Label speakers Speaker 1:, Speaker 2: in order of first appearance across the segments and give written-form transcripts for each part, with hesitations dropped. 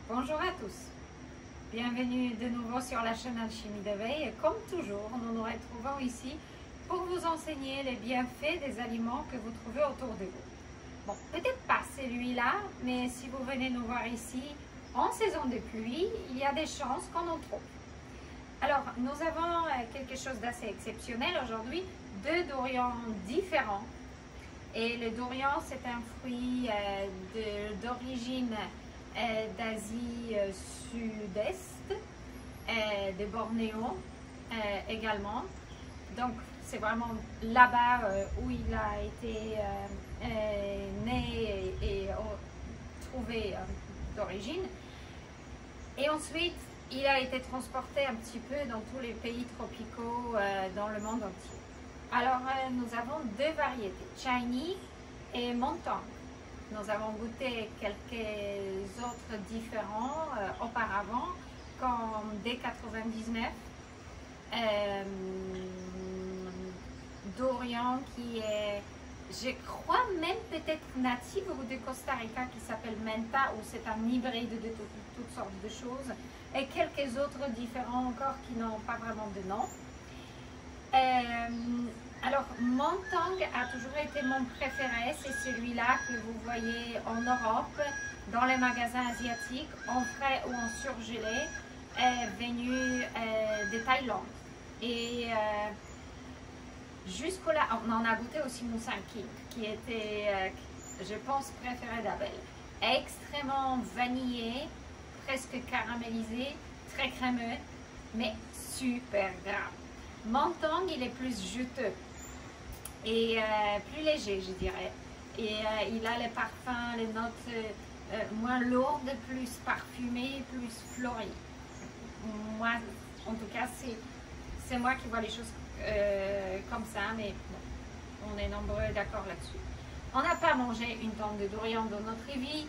Speaker 1: Bonjour à tous, bienvenue de nouveau sur la chaîne Alchimie d'éveil et comme toujours nous nous retrouvons ici pour vous enseigner les bienfaits des aliments que vous trouvez autour de vous. Bon, peut-être pas celui-là, mais si vous venez nous voir ici en saison de pluie, il y a des chances qu'on en trouve. Alors nous avons quelque chose d'assez exceptionnel aujourd'hui, deux durians différents. Et le durian c'est un fruit d'origine d'Asie sud-est, de Bornéo également. Donc c'est vraiment là-bas où il a été né et trouvé d'origine. Et ensuite il a été transporté un petit peu dans tous les pays tropicaux dans le monde entier. Alors nous avons deux variétés, Chinese et Montang. Nous avons goûté quelques autres différents auparavant, comme D99, durian qui est, je crois même peut-être natif de Costa Rica, qui s'appelle Menta, où c'est un hybride de toutes sortes de choses, et quelques autres différents encore qui n'ont pas vraiment de nom. Alors, Montang a toujours été mon préféré, c'est celui-là que vous voyez en Europe, dans les magasins asiatiques, en frais ou en surgelé, venu de Thaïlande. Et jusque-là, on en a goûté aussi Musang King, qui était, je pense, préféré d'Abel. Extrêmement vanillé, presque caramélisé, très crémeux, mais super gras. Montang, il est plus juteux et plus léger, je dirais. Et il a les parfums, les notes moins lourdes, plus parfumées, plus fleuries. Moi, en tout cas, c'est moi qui vois les choses comme ça, mais bon, on est nombreux d'accord là-dessus. On n'a pas mangé une tonne de durian dans notre vie.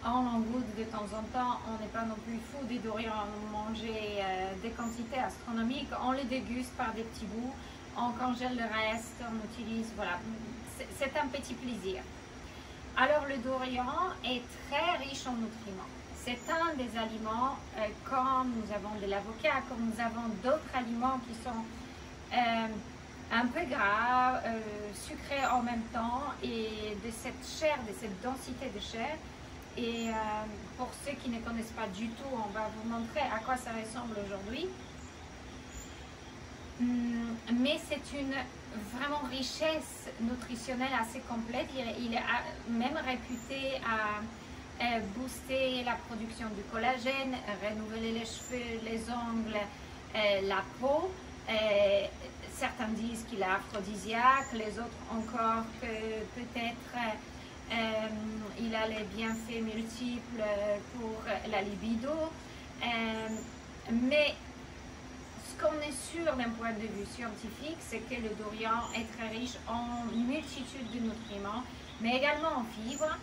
Speaker 1: On en goûte de temps en temps, on n'est pas non plus fou des durians, on mange des quantités astronomiques, on les déguste par des petits bouts, on congèle le reste, on utilise, voilà, c'est un petit plaisir. Alors le durian est très riche en nutriments. C'est un des aliments, comme nous avons de l'avocat, comme nous avons d'autres aliments qui sont un peu gras, sucrés en même temps, et de cette chair, de cette densité de chair. Et pour ceux qui ne connaissent pas du tout, on va vous montrer à quoi ça ressemble aujourd'hui. Mais c'est une vraiment richesse nutritionnelle assez complète. Il est même réputé à booster la production du collagène, renouveler les cheveux, les ongles, la peau. Certains disent qu'il est aphrodisiaque, les autres encore que peut-être il a les bienfaits multiples pour la libido, mais ce qu'on est sûr d'un point de vue scientifique, c'est que le durian est très riche en multitude de nutriments, mais également en fibres,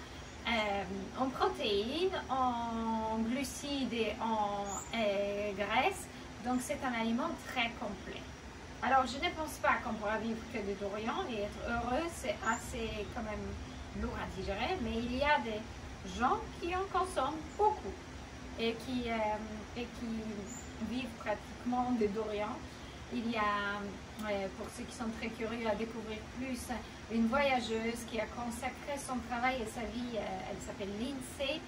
Speaker 1: en protéines, en glucides et en graisses, donc c'est un aliment très complet. Alors je ne pense pas qu'on pourra vivre que de durian et être heureux, c'est assez quand même lourd à digérer, mais il y a des gens qui en consomment beaucoup et qui vivent pratiquement de durian. Il y a, pour ceux qui sont très curieux à découvrir plus, une voyageuse qui a consacré son travail et sa vie, elle s'appelle Lindsay,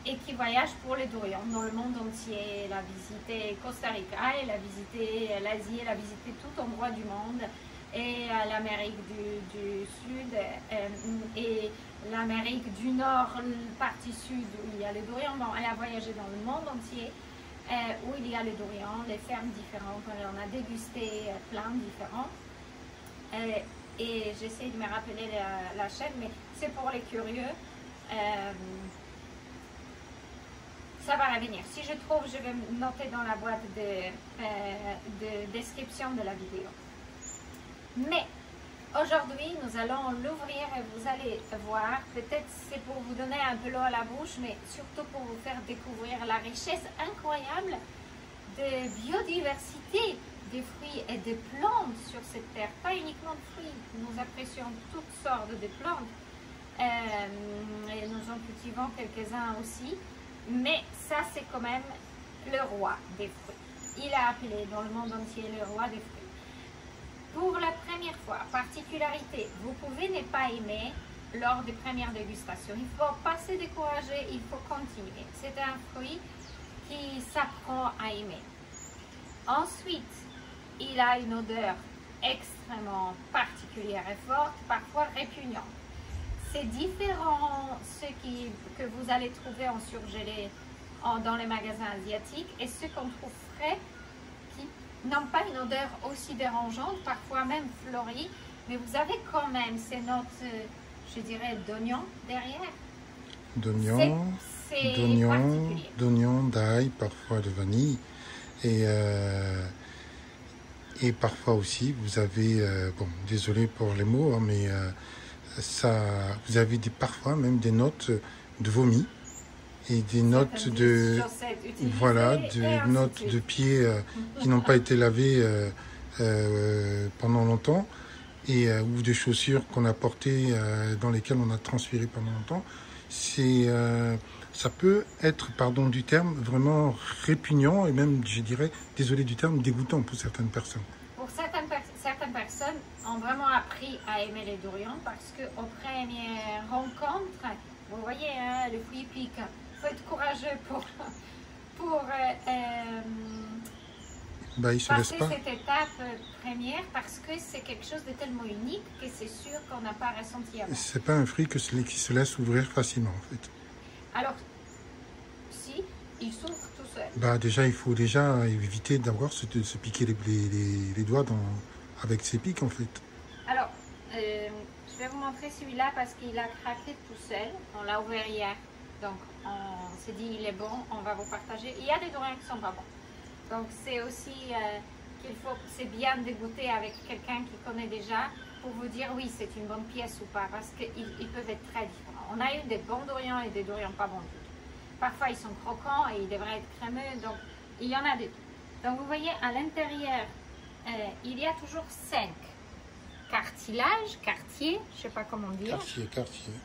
Speaker 1: et qui voyage pour les durians dans le monde entier. Elle a visité Costa Rica, elle a visité l'Asie, elle a visité tout endroit du monde, et l'Amérique du Sud et l'Amérique du Nord, partie sud où il y a le durian. Bon, elle a voyagé dans le monde entier où il y a le durian, les fermes différentes, on a dégusté plein différents. Et j'essaie de me rappeler la chaîne, mais c'est pour les curieux. Ça va revenir. Si je trouve, je vais noter dans la boîte de description de la vidéo. Mais aujourd'hui, nous allons l'ouvrir et vous allez voir, peut-être c'est pour vous donner un peu l'eau à la bouche, mais surtout pour vous faire découvrir la richesse incroyable de biodiversité des fruits et des plantes sur cette terre. Pas uniquement de fruits, nous apprécions toutes sortes de plantes et nous en cultivons quelques-uns aussi. Mais ça, c'est quand même le roi des fruits. Il est appelé dans le monde entier le roi des fruits. Pour la première fois, particularité, vous pouvez ne pas aimer lors des premières dégustations. Il ne faut pas se décourager, il faut continuer. C'est un fruit qui s'apprend à aimer. Ensuite, il a une odeur extrêmement particulière et forte, parfois répugnante. C'est différent que vous allez trouver en surgelé dans les magasins asiatiques et ceux qu'on trouve frais qui n'ont pas une odeur aussi dérangeante, parfois même fleurie, mais vous avez quand même ces notes, je dirais, d'oignon derrière.
Speaker 2: D'oignon, d'ail, parfois de vanille. Et parfois aussi, vous avez, bon, désolé pour les mots, hein, mais vous avez parfois même des notes de vomi et des notes de, voilà, notes de pieds qui n'ont pas été lavés pendant longtemps ou de chaussures qu'on a portées dans lesquelles on a transpiré pendant longtemps. Ça peut être, pardon du terme, vraiment répugnant et même, je dirais, désolé du terme, dégoûtant pour certaines personnes.
Speaker 1: Pour certaines personnes ont vraiment appris à aimer les durians parce qu'aux premières rencontres, vous voyez, hein, le fruit pique. Il faut être courageux pour passer cette étape première parce que c'est quelque chose de tellement unique que c'est sûr qu'on n'a pas ressenti avant.
Speaker 2: C'est pas un fruit qui se laisse ouvrir facilement en fait.
Speaker 1: Alors, si, il s'ouvre tout seul.
Speaker 2: Déjà, il faut éviter d'avoir se piquer les doigts avec ses pics en fait.
Speaker 1: Alors, je vais vous montrer celui-là parce qu'il a craqué tout seul. On l'a ouvert hier. Donc, on s'est dit, il est bon, on va vous partager. Il y a des durians qui sont pas bons. Donc, c'est aussi c'est bien de goûter avec quelqu'un qui connaît déjà pour vous dire oui, c'est une bonne pièce ou pas. Parce qu'ils peuvent être très différents. On a eu des bons durians et des durians pas bons du tout. Parfois, ils sont croquants et ils devraient être crémeux. Donc, il y en a des deux. Donc, vous voyez, à l'intérieur, il y a toujours 5 cartilages, quartiers, je ne sais pas comment dire.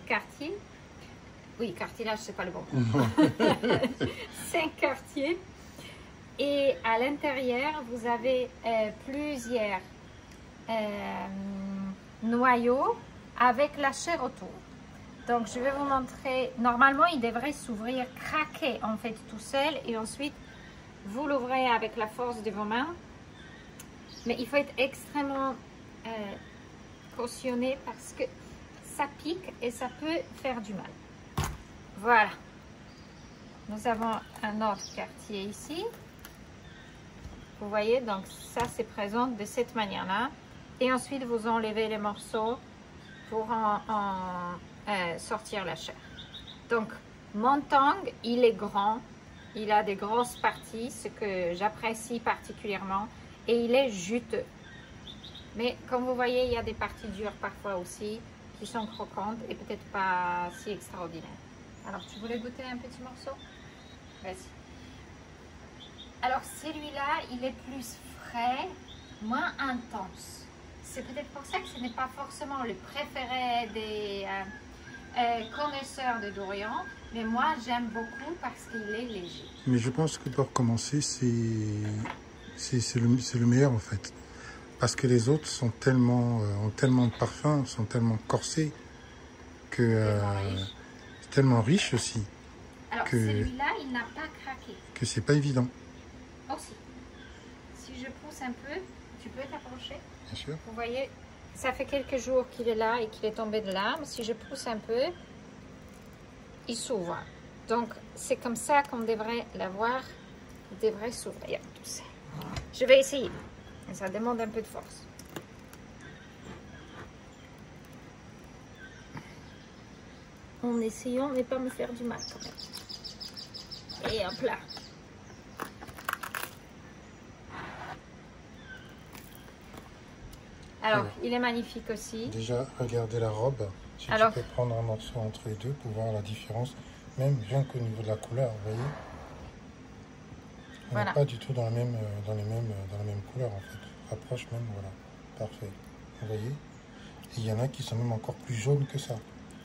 Speaker 1: Quartier. Oui, cartilage, c'est pas le bon mot. 5 quartiers. Et à l'intérieur, vous avez plusieurs noyaux avec la chair autour. Donc, je vais vous montrer. Normalement, il devrait s'ouvrir, craquer en fait tout seul. Et ensuite, vous l'ouvrez avec la force de vos mains. Mais il faut être extrêmement cautionné parce que ça pique et ça peut faire du mal. Voilà. Nous avons un autre quartier ici. Vous voyez, donc ça se présente de cette manière-là. Et ensuite, vous enlevez les morceaux pour sortir la chair. Donc, mon tang, il est grand. Il a des grosses parties, ce que j'apprécie particulièrement. Et il est juteux. Mais comme vous voyez, il y a des parties dures parfois aussi qui sont croquantes et peut-être pas si extraordinaires. Alors, tu voulais goûter un petit morceau? Vas-y. Alors, celui-là, il est plus frais, moins intense. C'est peut-être pour ça que ce n'est pas forcément le préféré des connaisseurs de durian, mais moi, j'aime beaucoup parce qu'il est léger.
Speaker 2: Mais je pense que pour commencer, c'est le meilleur en fait. Parce que les autres sont ont tellement de parfums, sont tellement corsés, que c'est tellement riche aussi.
Speaker 1: Alors, celui-là, il n'a pas craqué.
Speaker 2: Que c'est pas évident.
Speaker 1: Aussi. Si je pousse un peu, tu peux t'approcher.
Speaker 2: Bien sûr.
Speaker 1: Vous voyez, ça fait quelques jours qu'il est là et qu'il est tombé de l'arbre. Si je pousse un peu, il s'ouvre. Donc, c'est comme ça qu'on devrait l'avoir. Il devrait s'ouvrir. Je vais essayer. Ça demande un peu de force. En essayant de ne pas me faire du mal quand même. Et hop là. Alors, il est magnifique aussi.
Speaker 2: Déjà, regardez la robe. Si tu peux prendre un morceau entre les deux pour voir la différence, même rien qu'au niveau de la couleur, vous voyez. On n'est pas du tout dans la même couleur en fait. Rapproche même, voilà. Parfait. Vous voyez. Et il y en a qui sont même encore plus jaunes que ça.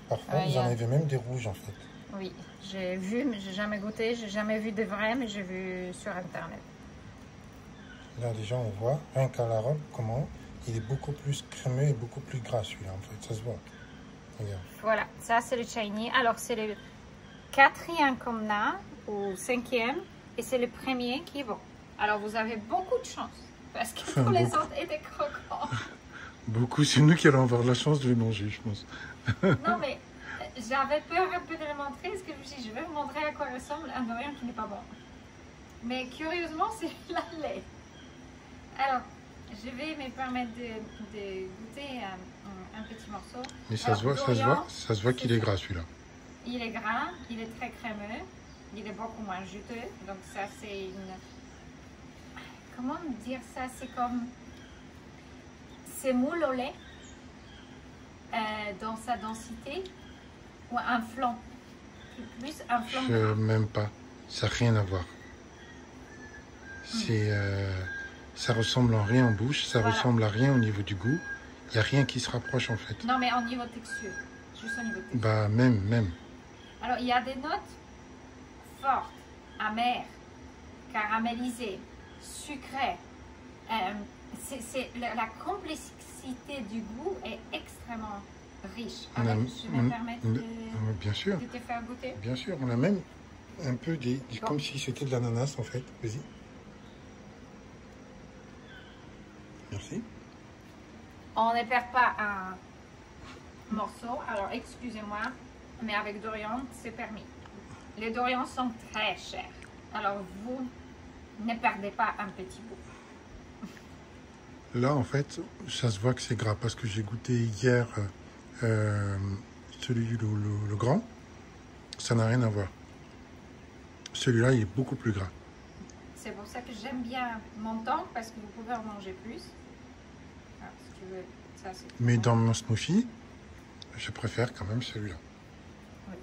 Speaker 2: Parfois, vous en avez même des rouges en fait.
Speaker 1: Oui, j'ai vu, mais j'ai jamais goûté. J'ai jamais vu de vrai, mais j'ai vu sur Internet.
Speaker 2: Là, déjà, on voit, rien qu'à la robe, comment il est beaucoup plus crémeux et beaucoup plus gras, celui-là, en fait. Ça se voit. Regarde.
Speaker 1: Voilà, ça c'est le shiny. Alors c'est le 4e qu'on a, ou 5e, et c'est le premier qui est bon. Alors vous avez beaucoup de chance, parce que tous les autres étaient croquants.
Speaker 2: Beaucoup, c'est nous qui allons avoir la chance de les manger, je pense.
Speaker 1: Non mais j'avais peur un peu de le montrer, parce que je me suis dit, je vais vous montrer à quoi ressemble un dorian qui n'est pas bon. Mais curieusement, c'est la lait. Alors, je vais me permettre de goûter un petit morceau.
Speaker 2: Mais ça se voit, ça se voit qu'il est gras, celui-là.
Speaker 1: Il est gras, il est très crémeux, il est beaucoup moins juteux. Donc ça, c'est une... Comment dire ça? C'est comme... C'est moule au lait dans sa densité, ou un flan. Plus un flan.
Speaker 2: Même pas. Ça n'a rien à voir. C'est... ça ressemble en rien en bouche, ça ressemble à rien au niveau du goût. Il n'y a rien qui se rapproche en fait.
Speaker 1: Non, mais au niveau texture. Juste au niveau texture.
Speaker 2: Bah, même.
Speaker 1: Alors, il y a des notes fortes, amères, caramélisées, sucrées. La complexité du goût est extrêmement riche. Alors, je vais me permettre
Speaker 2: bien sûr.
Speaker 1: de te faire goûter.
Speaker 2: Bien sûr, on a même un peu comme si c'était de l'ananas en fait. Vas-y. Merci.
Speaker 1: On ne perd pas un morceau, alors excusez-moi, mais avec dorian, c'est permis. Les dorians sont très chers, alors vous ne perdez pas un petit bout.
Speaker 2: Là, en fait, ça se voit que c'est gras parce que j'ai goûté hier celui le grand. Ça n'a rien à voir. Celui-là, il est beaucoup plus gras.
Speaker 1: C'est pour ça que j'aime bien mon temps parce que vous pouvez en manger plus. Ah, si tu veux, ça,
Speaker 2: mais dans mon smoothie, je préfère quand même celui-là.
Speaker 1: Oui.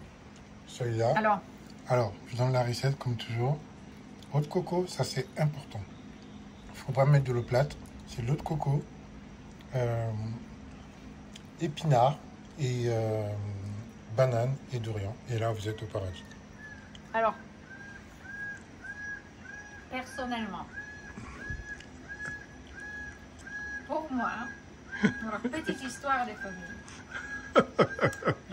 Speaker 2: Celui-là. Alors, je donne la recette comme toujours. Eau de coco, ça c'est important. Il ne faut pas mettre de l'eau plate. C'est l'eau de coco, épinards et banane et dorian. Et là, vous êtes au paradis.
Speaker 1: Alors, personnellement, pour moi, alors, petite histoire de famille,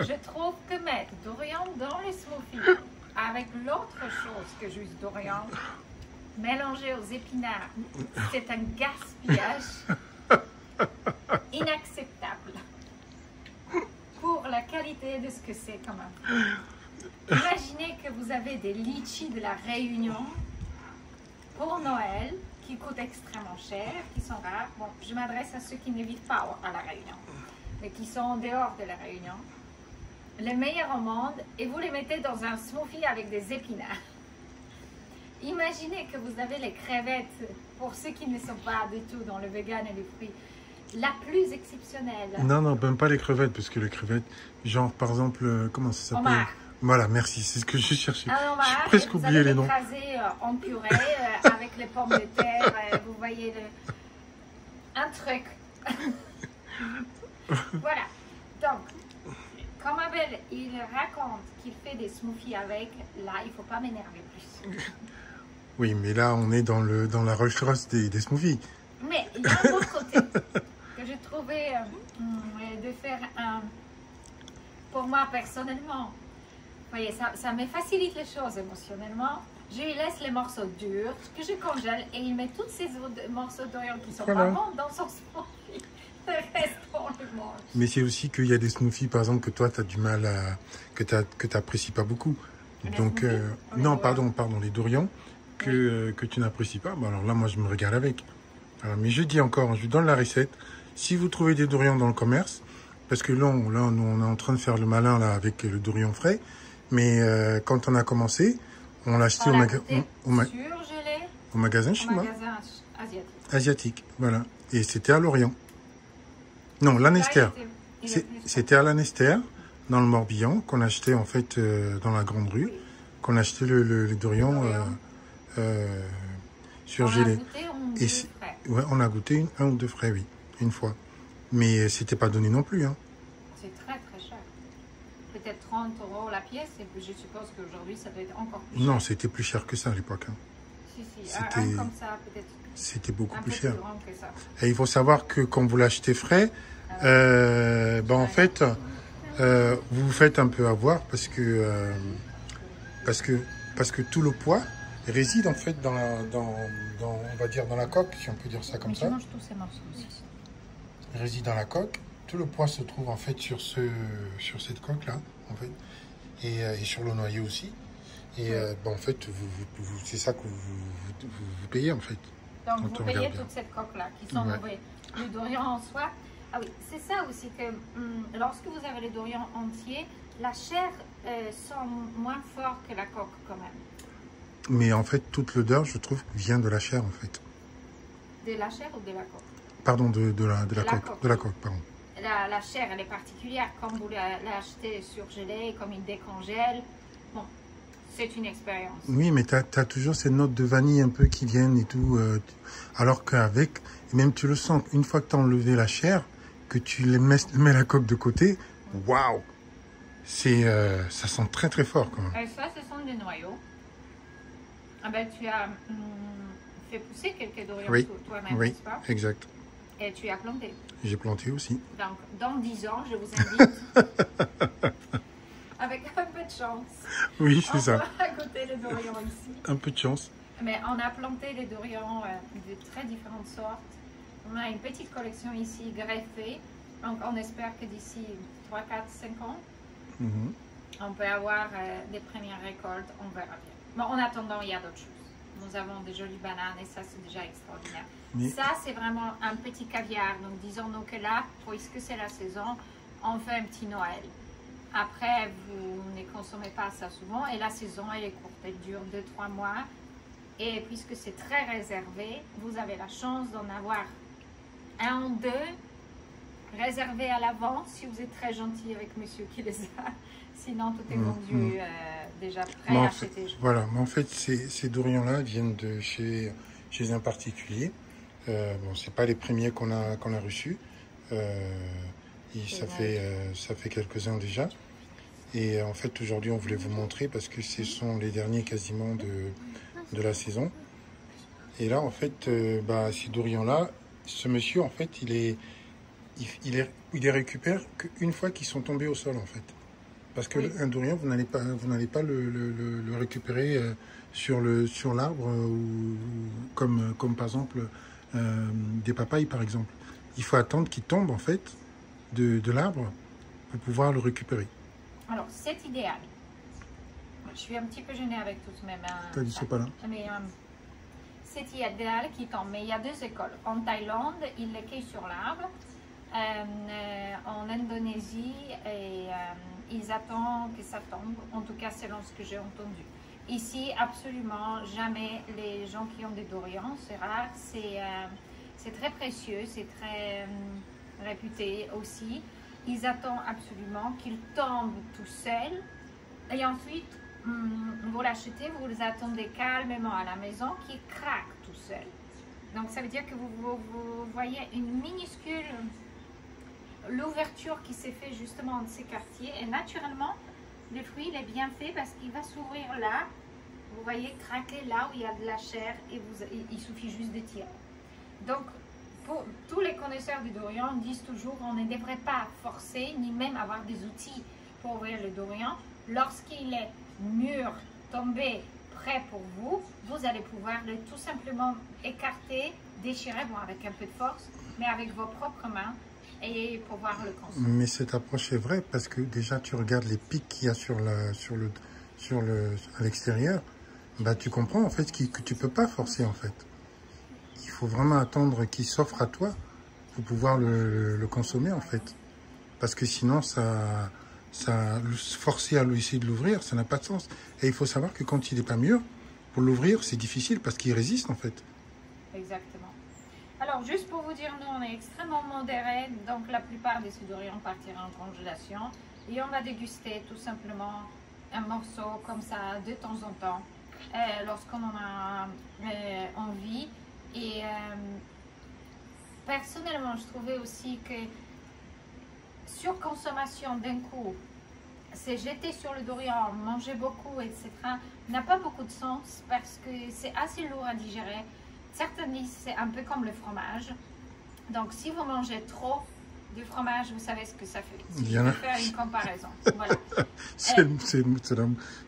Speaker 1: je trouve que mettre dorian dans les smoothies avec l'autre chose que juste dorian, mélangé aux épinards, c'est un gaspillage inacceptable pour la qualité de ce que c'est quand même. Imaginez que vous avez des litchis de la Réunion pour Noël qui coûtent extrêmement cher, qui sont rares. Bon, je m'adresse à ceux qui ne vivent pas à la Réunion, mais qui sont en dehors de la Réunion. Les meilleurs au monde, et vous les mettez dans un smoothie avec des épinards. Imaginez que vous avez les crevettes, pour ceux qui ne sont pas du tout dans le vegan et le fruit, la plus exceptionnelle.
Speaker 2: Non, même pas les crevettes, parce que les crevettes, genre par exemple, comment ça s'appelle?
Speaker 1: Homard.
Speaker 2: Voilà, merci, c'est ce que je cherchais.
Speaker 1: J'ai
Speaker 2: presque oublié les noms.
Speaker 1: Vous allez l'écraser en purée avec les pommes de terre, vous voyez un truc. Voilà, donc, comme Abel, il raconte qu'il fait des smoothies avec, là, il ne faut pas m'énerver plus.
Speaker 2: Oui, mais là, on est dans la recherche des smoothies.
Speaker 1: Mais il y a un autre côté que j'ai trouvé de faire pour moi personnellement. Vous voyez, ça me facilite les choses émotionnellement. Je lui laisse les morceaux durs que je congèle et il met tous ces morceaux d'Orient qui sont pas bons dans son smoothie. Le reste, on le mange.
Speaker 2: Mais c'est aussi qu'il y a des smoothies, par exemple, que toi, tu as du mal à... que tu n'apprécies pas beaucoup. Donc, non, pardon, les dorians que tu n'apprécies pas. Bon, alors là, moi, je me régale avec. Alors, mais je dis encore, je vous donne la recette. Si vous trouvez des dorians dans le commerce, parce que là, nous, on est en train de faire le malin là avec le dorian frais, mais quand on a commencé, on l'a acheté au magasin chinois.
Speaker 1: Au magasin
Speaker 2: asiatique, voilà. Et c'était à Lorient. Non, l'Anester. C'était à l'Anester, dans le Morbihan, qu'on achetait en fait dans la grande rue, qu'on achetait le dorian surgelé. Ouais, on a goûté un ou deux frais, oui, une fois. Mais c'était pas donné non plus. Hein.
Speaker 1: C'est très très cher. Peut-être 30 30 € la pièce, et je suppose qu'aujourd'hui, ça doit être encore plus
Speaker 2: Non,
Speaker 1: cher.
Speaker 2: c'était plus cher que ça à l'époque. Hein.
Speaker 1: Si,
Speaker 2: C'était-
Speaker 1: un comme ça, peut-être
Speaker 2: C'était beaucoup
Speaker 1: un
Speaker 2: plus
Speaker 1: peu
Speaker 2: cher.
Speaker 1: plus grand que ça.
Speaker 2: Et il faut savoir que quand vous l'achetez frais, en fait, vous vous faites un peu avoir parce que tout le poids réside en fait on va dire dans la coque, si on peut dire ça comme
Speaker 1: Mais
Speaker 2: ça.
Speaker 1: tu manges tous ces morceaux aussi.
Speaker 2: Réside dans la coque. Tout le poids se trouve en fait sur cette coque là, en fait, et sur le noyau aussi. Et en fait, c'est ça que vous payez en fait.
Speaker 1: Donc,
Speaker 2: Quand
Speaker 1: vous
Speaker 2: on
Speaker 1: payez
Speaker 2: regarde bien.
Speaker 1: toute cette coque-là qui sont
Speaker 2: Ouais.
Speaker 1: ouvertes. Le dorian en soi. Ah oui, c'est ça aussi que lorsque vous avez le dorian entier, la chair sent moins fort que la coque quand même.
Speaker 2: Mais en fait, toute l'odeur, je trouve, vient de la chair en fait.
Speaker 1: De la chair ou de la coque?
Speaker 2: Pardon, de la
Speaker 1: la
Speaker 2: coque.
Speaker 1: coque.
Speaker 2: De la coque, pardon.
Speaker 1: La chair, elle est particulière. Comme vous l'achetez surgelée, comme il décongèle. Bon, c'est une expérience.
Speaker 2: Oui, mais tu as toujours ces notes de vanille un peu qui viennent et tout. Alors qu'avec, même tu le sens, une fois que tu as enlevé la chair, que tu mets la coque de côté, waouh! Ça sent très très fort quand même.
Speaker 1: Et ça, ce sont des noyaux. Ah ben, tu as fait pousser quelques dorians
Speaker 2: Oui,
Speaker 1: toi-même,
Speaker 2: oui,
Speaker 1: n'est-ce pas?
Speaker 2: exact.
Speaker 1: Et tu as planté.
Speaker 2: J'ai planté aussi.
Speaker 1: Donc, dans 10 ans, je vous invite, avec un peu de chance,
Speaker 2: Oui,
Speaker 1: on
Speaker 2: c'est ça.
Speaker 1: va goûter les dorians ici.
Speaker 2: Un peu de chance.
Speaker 1: Mais on a planté les dorians de très différentes sortes. On a une petite collection ici greffée. Donc, on espère que d'ici 3, 4, 5 ans,
Speaker 2: Mhm.
Speaker 1: on peut avoir des premières récoltes. On verra bien. Bon, en attendant, il y a d'autres choses. Nous avons des jolies bananes et ça, c'est déjà extraordinaire.
Speaker 2: Mais-
Speaker 1: Ça, c'est vraiment un petit caviar. Donc, disons-nous que là, puisque c'est la saison, on fait un petit Noël. Après, vous ne consommez pas ça souvent et la saison, elle est courte. Elle dure 2-3 mois. Et puisque c'est très réservé, vous avez la chance d'en avoir un ou deux réservés à l'avance si vous êtes très gentil avec monsieur qui les a. Sinon, tout est vendu déjà prêt
Speaker 2: Mais
Speaker 1: à
Speaker 2: en fait,
Speaker 1: acheter.
Speaker 2: voilà, mais en fait, ces dorians-là viennent de chez un particulier. Bon, c'est pas les premiers qu'on a reçus. Ça fait quelques-uns déjà. Et en fait, aujourd'hui, on voulait vous montrer parce que ce sont les derniers quasiment de la saison. Et là, en fait, ces dorians-là, ce monsieur, en fait, il les récupère qu'une fois qu'ils sont tombés au sol, en fait. Parce que
Speaker 1: Oui.
Speaker 2: un dorian, vous n'allez pas le récupérer sur l'arbre ou comme par exemple des papayes, par exemple. Il faut attendre qu'il tombe, en fait, de l'arbre pour pouvoir le récupérer.
Speaker 1: Alors, c'est idéal. Je suis un petit peu gênée avec toutes mes mains.
Speaker 2: T'as dit c'est pas là.
Speaker 1: Mais c'est idéal qui tombe. Mais il y a deux écoles. En Thaïlande, ils les cueillent sur l'arbre. En Indonésie, ils attendent que ça tombe. En tout cas, selon ce que j'ai entendu. Ici, absolument jamais les gens qui ont des dorians, c'est rare. C'est très précieux, c'est très réputé aussi. Ils attendent absolument qu'ils tombent tout seuls. Et ensuite, vous l'achetez, vous les attendez calmement à la maison, qui craquent tout seuls. Donc, ça veut dire que vous voyez une minuscule l'ouverture qui s'est fait justement de ces quartiers. Et naturellement, le fruit, il est bien fait parce qu'il va s'ouvrir là. Vous voyez, craquer là où il y a de la chair et il suffit juste de tirer. Donc, pour tous les connaisseurs du dorian disent toujours on ne devrait pas forcer ni même avoir des outils pour ouvrir le dorian. Lorsqu'il est mûr, tombé, prêt pour vous, vous allez pouvoir le tout simplement écarter, déchirer, bon avec un peu de force, mais avec vos propres mains et pouvoir le consommer.
Speaker 2: Mais cette approche est vraie parce que déjà tu regardes les pics qu'il y a à l'extérieur, tu comprends en fait que tu peux pas forcer en fait. Il faut vraiment attendre qu'il s'offre à toi pour pouvoir le consommer en fait. Parce que sinon forcer à essayer de l'ouvrir, ça n'a pas de sens. Et il faut savoir que quand il n'est pas mûr, pour l'ouvrir c'est difficile parce qu'il résiste en fait.
Speaker 1: Exactement. Alors, juste pour vous dire, nous, on est extrêmement modérés, donc la plupart des dorians partiront en congélation et on va déguster tout simplement un morceau comme ça de temps en temps lorsqu'on en a envie. Et personnellement, je trouvais aussi que surconsommation d'un coup, c'est jeter sur le dorian, manger beaucoup, etc., n'a pas beaucoup de sens parce que c'est assez lourd à digérer. Certains disent que c'est un peu comme le fromage. Donc, si vous mangez trop de fromage, vous savez ce que ça fait.
Speaker 2: Il y en a...
Speaker 1: faire une comparaison. Voilà.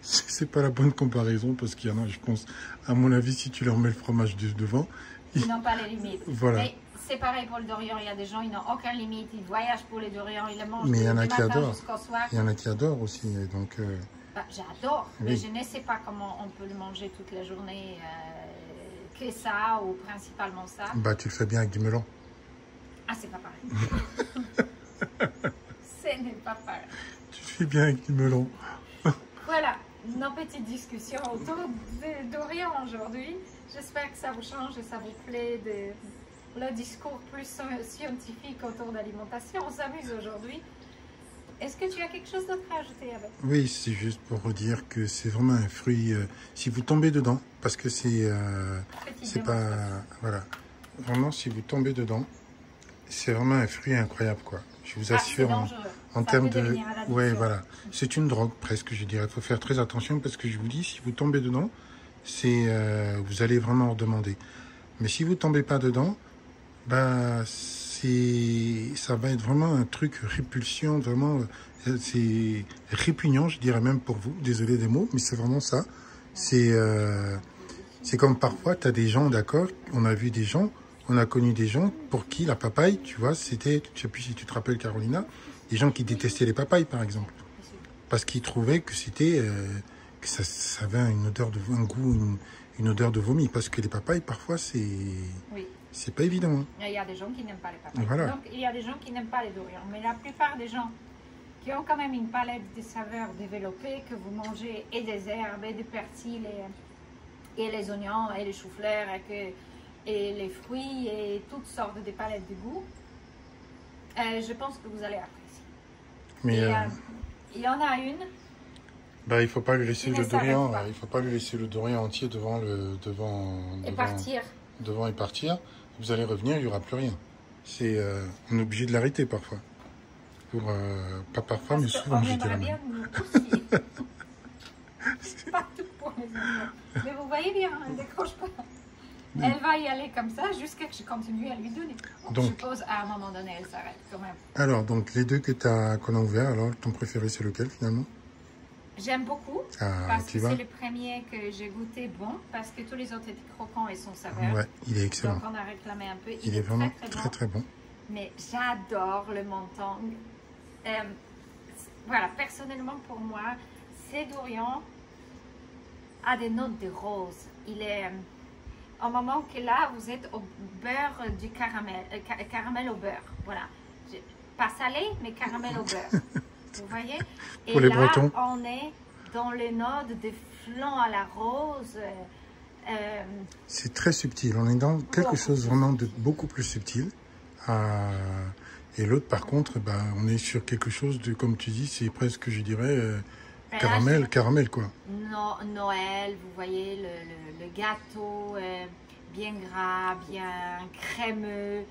Speaker 2: C'est pas la bonne comparaison parce qu'il y en a, je pense, à mon avis, si tu leur mets le fromage devant,
Speaker 1: ils n'ont pas les limites.
Speaker 2: Voilà.
Speaker 1: Mais c'est pareil pour le dorian. Il y a des gens, ils n'ont aucune limite. Ils voyagent pour les dorians, ils les mangent
Speaker 2: mais il y en
Speaker 1: du
Speaker 2: a qui
Speaker 1: matin
Speaker 2: adorent.
Speaker 1: jusqu'au soir.
Speaker 2: Il y en a qui adorent aussi. Donc,
Speaker 1: bah, j'adore,
Speaker 2: oui.
Speaker 1: mais je ne sais pas comment on peut le manger toute la journée. Que ça, ou principalement ça.
Speaker 2: Bah, tu le fais bien avec du melon.
Speaker 1: Ah, c'est pas pareil. Ce n'est pas pareil.
Speaker 2: Tu le fais bien avec du melon.
Speaker 1: Voilà, nos petites discussions autour de dorian aujourd'hui. J'espère que ça vous change et ça vous plaît le discours plus scientifique autour d'alimentation. On s'amuse aujourd'hui. Est-ce que tu as quelque chose d'autre à ajouter avec?
Speaker 2: Oui, c'est juste pour vous dire que c'est vraiment un fruit, si vous tombez dedans, parce que c'est pas... Voilà. Vraiment, si vous tombez dedans, c'est vraiment un fruit incroyable, quoi. Je vous assure, en termes de... Ouais, voilà. C'est une drogue, presque, je dirais. Il faut faire très attention, parce que je vous dis, si vous tombez dedans, c'est vous allez vraiment en demander. Mais si vous tombez pas dedans, bah... ça va être vraiment un truc répulsion, vraiment, c'est répugnant, je dirais même pour vous, désolé des mots, mais c'est vraiment ça. C'est comme parfois, tu as des gens, d'accord, on a vu des gens, on a connu des gens pour qui la papaye, tu vois, c'était, je sais plus si tu te rappelles Carolina, des gens qui détestaient les papayes par exemple, parce qu'ils trouvaient que c'était, que ça avait une odeur de, un goût, une odeur de vomi, parce que les papayes parfois c'est...
Speaker 1: Oui.
Speaker 2: C'est pas évident. Hein.
Speaker 1: Il y a des gens qui n'aiment pas les papayes.
Speaker 2: Voilà.
Speaker 1: Donc, il y a des gens qui n'aiment pas les dorians. Mais la plupart des gens qui ont quand même une palette de saveurs développée, que vous mangez et des herbes, et des persil, et les oignons, et les choux-fleurs, et les fruits, et toutes sortes de palettes de goût, je pense que vous allez apprécier.
Speaker 2: Mais
Speaker 1: il y en a une.
Speaker 2: Bah, il faut pas lui laisser le dorian. Il faut pas lui laisser le dorian entier devant le
Speaker 1: partir.
Speaker 2: Devant et partir. Vous allez revenir, il n'y aura plus rien. C'est, on est obligé de l'arrêter parfois. Pour, pas parfois, mais souvent, je dirais même.
Speaker 1: Pas tout pour les enfants. Mais vous voyez bien, elle ne décroche pas. Elle va y aller comme ça jusqu'à ce que je continue à lui donner. Donc, je suppose à un moment donné, elle s'arrête quand même.
Speaker 2: Alors, donc les deux qu'on a ouverts, alors ton préféré c'est lequel finalement?
Speaker 1: J'aime beaucoup, parce que c'est le premier que j'ai goûté bon, parce que tous les autres étaient croquants et sont saveurs.
Speaker 2: Ouais, il est excellent.
Speaker 1: Donc on a réclamé un peu.
Speaker 2: Il est vraiment très bon.
Speaker 1: Mais j'adore le mentang. Voilà, personnellement pour moi, ces dorian a des notes de rose. Il est, au moment que là, vous êtes au beurre du caramel, caramel au beurre. Voilà, pas salé, mais caramel au beurre. Vous voyez? Et
Speaker 2: pour les
Speaker 1: là,
Speaker 2: Bretons.
Speaker 1: On est dans les notes de flan à la rose.
Speaker 2: C'est très subtil. On est dans quelque chose vraiment de beaucoup plus subtil. Et l'autre, par contre, bah, on est sur quelque chose de, comme tu dis, c'est presque, je dirais, caramel quoi.
Speaker 1: Noël, vous voyez, le gâteau bien gras, bien crémeux.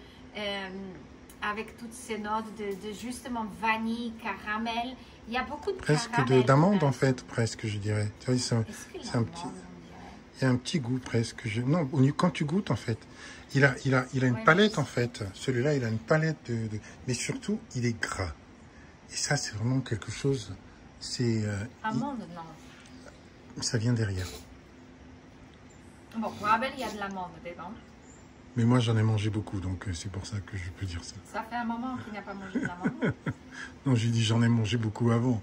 Speaker 1: Avec toutes ces notes de justement vanille, caramel. Il y a beaucoup de
Speaker 2: presque d'amande en fait, presque je dirais. Tu vois, c'est un petit, il y a un petit goût presque. Non, quand tu goûtes en fait, il a une palette en fait. Celui-là, il a une palette mais surtout, il est gras. Et ça, c'est vraiment quelque chose. C'est
Speaker 1: amande, non.
Speaker 2: Ça vient derrière.
Speaker 1: Bon, pour Abel, il y a de l'amande dedans.
Speaker 2: Mais moi, j'en ai mangé beaucoup, donc c'est pour ça que je peux dire ça.
Speaker 1: Ça fait un moment qu'il n'a pas mangé de l'amande.
Speaker 2: Non, j'ai dit j'en ai mangé beaucoup avant.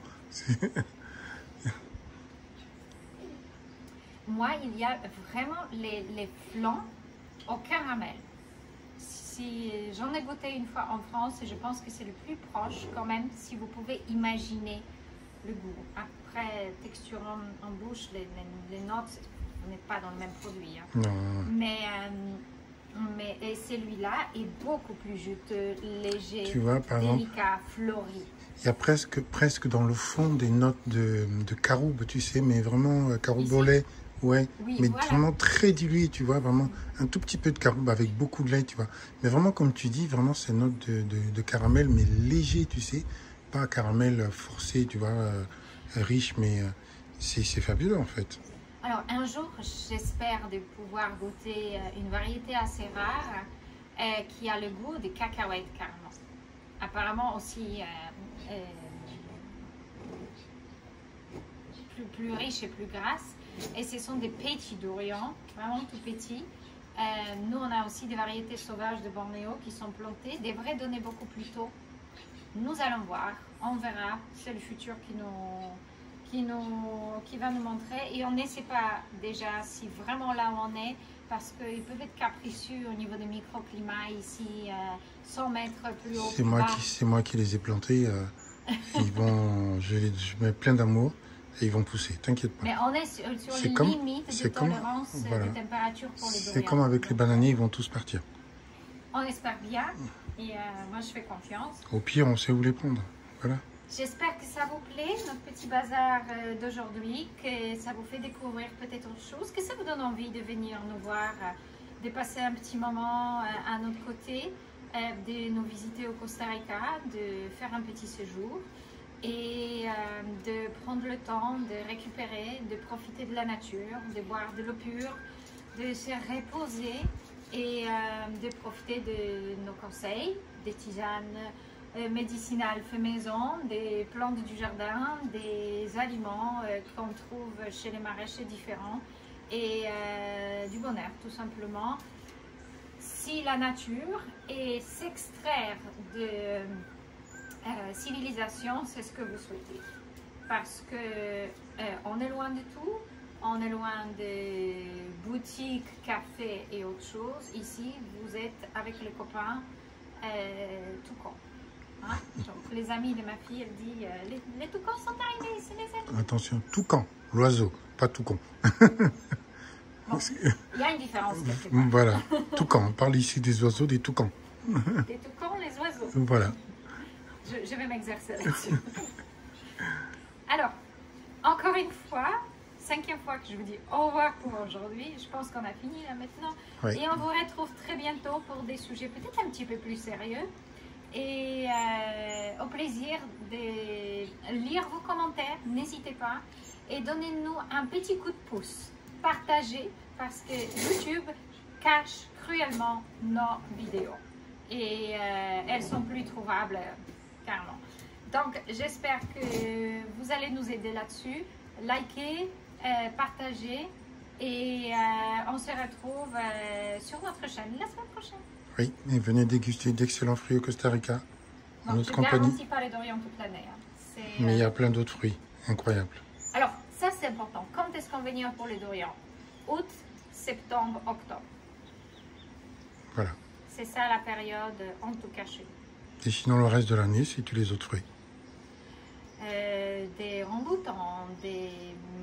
Speaker 1: Moi, il y a vraiment les flans au caramel. Si j'en ai goûté une fois en France, et je pense que c'est le plus proche quand même, si vous pouvez imaginer le goût. Après, texture en bouche, les notes, on n'est pas dans le même produit. Hein.
Speaker 2: Non.
Speaker 1: Mais celui-là est beaucoup plus juteux, léger,
Speaker 2: tu vois, par
Speaker 1: délicat, fleuri.
Speaker 2: Il y a presque dans le fond des notes de caroube, tu sais, mais vraiment caroube au lait. Ouais,
Speaker 1: oui,
Speaker 2: mais
Speaker 1: voilà.
Speaker 2: Vraiment très dilué, tu vois, vraiment un tout petit peu de caroube avec beaucoup de lait, tu vois. Mais vraiment, comme tu dis, vraiment ces notes de caramel, mais léger, tu sais, pas caramel forcé, tu vois, riche, mais c'est fabuleux en fait.
Speaker 1: Alors, un jour, j'espère de pouvoir goûter une variété assez rare qui a le goût de cacahuètes carrément. Apparemment aussi plus riche et plus grasse. Et ce sont des petits durians, vraiment tout petits. Nous, on a aussi des variétés sauvages de Bornéo qui sont plantées, devraient donner beaucoup plus tôt. Nous allons voir, on verra, c'est le futur qui va nous montrer. Et on ne sait pas déjà si vraiment là où on est, parce qu'ils peuvent être capricieux au niveau des microclimats ici, 100 mètres plus haut.
Speaker 2: C'est moi qui les ai plantés. Je mets plein d'amour et ils vont pousser, t'inquiète pas.
Speaker 1: Mais on est sur les limites de tolérance de température pour les durians.
Speaker 2: C'est comme avec les bananiers, ils vont tous partir.
Speaker 1: On espère bien et moi je fais confiance.
Speaker 2: Au pire, on sait où les prendre. Voilà.
Speaker 1: J'espère que ça vous plaît, notre petit bazar d'aujourd'hui, que ça vous fait découvrir peut-être autre chose, que ça vous donne envie de venir nous voir, de passer un petit moment à notre côté, de nous visiter au Costa Rica, de faire un petit séjour et de prendre le temps de récupérer, de profiter de la nature, de boire de l'eau pure, de se reposer et de profiter de nos conseils, des tisanes médicinales fait maison, des plantes du jardin, des aliments qu'on trouve chez les maraîchers différents et du bonheur tout simplement. Si la nature et s'extraire de civilisation, c'est ce que vous souhaitez. Parce que on est loin de tout, on est loin des boutiques, cafés et autres choses. Ici, vous êtes avec les copains tout con. Hein? Donc, les amis de ma fille, elle dit les toucans sont arrivés, c'est les amis.
Speaker 2: Attention, toucan, l'oiseau, pas toucan.
Speaker 1: Bon, il y a une différence quelque part.
Speaker 2: Voilà, toucan, on parle ici des oiseaux, des toucans.
Speaker 1: Des toucans, les oiseaux.
Speaker 2: Voilà.
Speaker 1: Je vais m'exercer là-dessus. Alors, encore une fois, 5e fois que je vous dis au revoir pour aujourd'hui. Je pense qu'on a fini là maintenant.
Speaker 2: Oui.
Speaker 1: Et on vous retrouve très bientôt pour des sujets peut-être un petit peu plus sérieux. Et au plaisir de lire vos commentaires, n'hésitez pas. Et donnez-nous un petit coup de pouce. Partagez parce que YouTube cache cruellement nos vidéos. Et elles sont plus trouvables carrément. Donc j'espère que vous allez nous aider là-dessus. Likez, partagez et on se retrouve sur notre chaîne la semaine prochaine.
Speaker 2: Oui, et venez déguster d'excellents fruits au Costa Rica, en notre compagnie.
Speaker 1: Je ne garantis pas les durians toute l'année. Hein.
Speaker 2: Mais il y a plein d'autres fruits, incroyables.
Speaker 1: Alors, ça c'est important. Quand est-ce qu'on vient pour les durians? Août, septembre, octobre.
Speaker 2: Voilà.
Speaker 1: C'est ça la période, en tout cas chez nous.
Speaker 2: Et sinon, le reste de l'année, c'est tous les autres fruits.
Speaker 1: Des ramboutans, des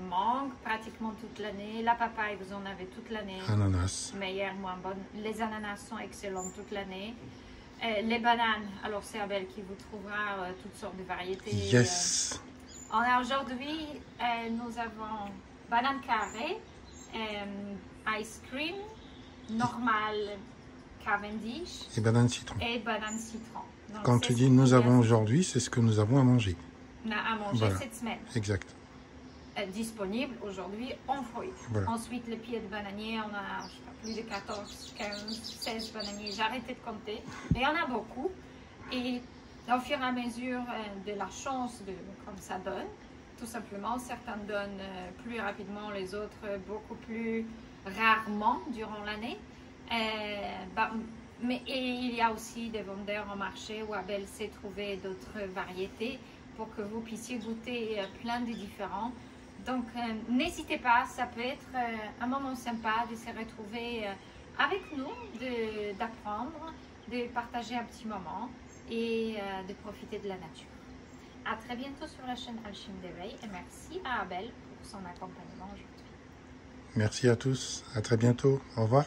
Speaker 1: mangues pratiquement toute l'année. La papaye, vous en avez toute l'année.
Speaker 2: Ananas.
Speaker 1: Meilleure, moins bonne. Les ananas sont excellents toute l'année. Les bananes, alors c'est Abel qui vous trouvera toutes sortes de variétés.
Speaker 2: Yes.
Speaker 1: Aujourd'hui, nous avons banane carrée, ice cream, normal Cavendish
Speaker 2: Et banane citron.
Speaker 1: et banane citron. Donc,
Speaker 2: Quand tu dis nous avons aujourd'hui, c'est ce que nous avons à manger.
Speaker 1: On a à manger
Speaker 2: Voilà.
Speaker 1: cette semaine.
Speaker 2: Exact.
Speaker 1: Disponible aujourd'hui en fruits.
Speaker 2: Voilà.
Speaker 1: Ensuite, les pieds de bananier, on a je sais pas, plus de 14, 15, 16 bananiers. J'ai arrêté de compter. Mais il y en a beaucoup. Et au fur et à mesure de la chance de comme ça donne, tout simplement, certains donnent plus rapidement, les autres beaucoup plus rarement durant l'année. Mais il y a aussi des vendeurs en marché où Abel s'est trouvé d'autres variétés pour que vous puissiez goûter plein de différents. Donc n'hésitez pas, ça peut être un moment sympa de se retrouver avec nous, d'apprendre, de partager un petit moment et de profiter de la nature. À très bientôt sur la chaîne Alchimie d'éveil et merci à Abel pour son accompagnement aujourd'hui.
Speaker 2: Merci à tous. À très bientôt. Au revoir.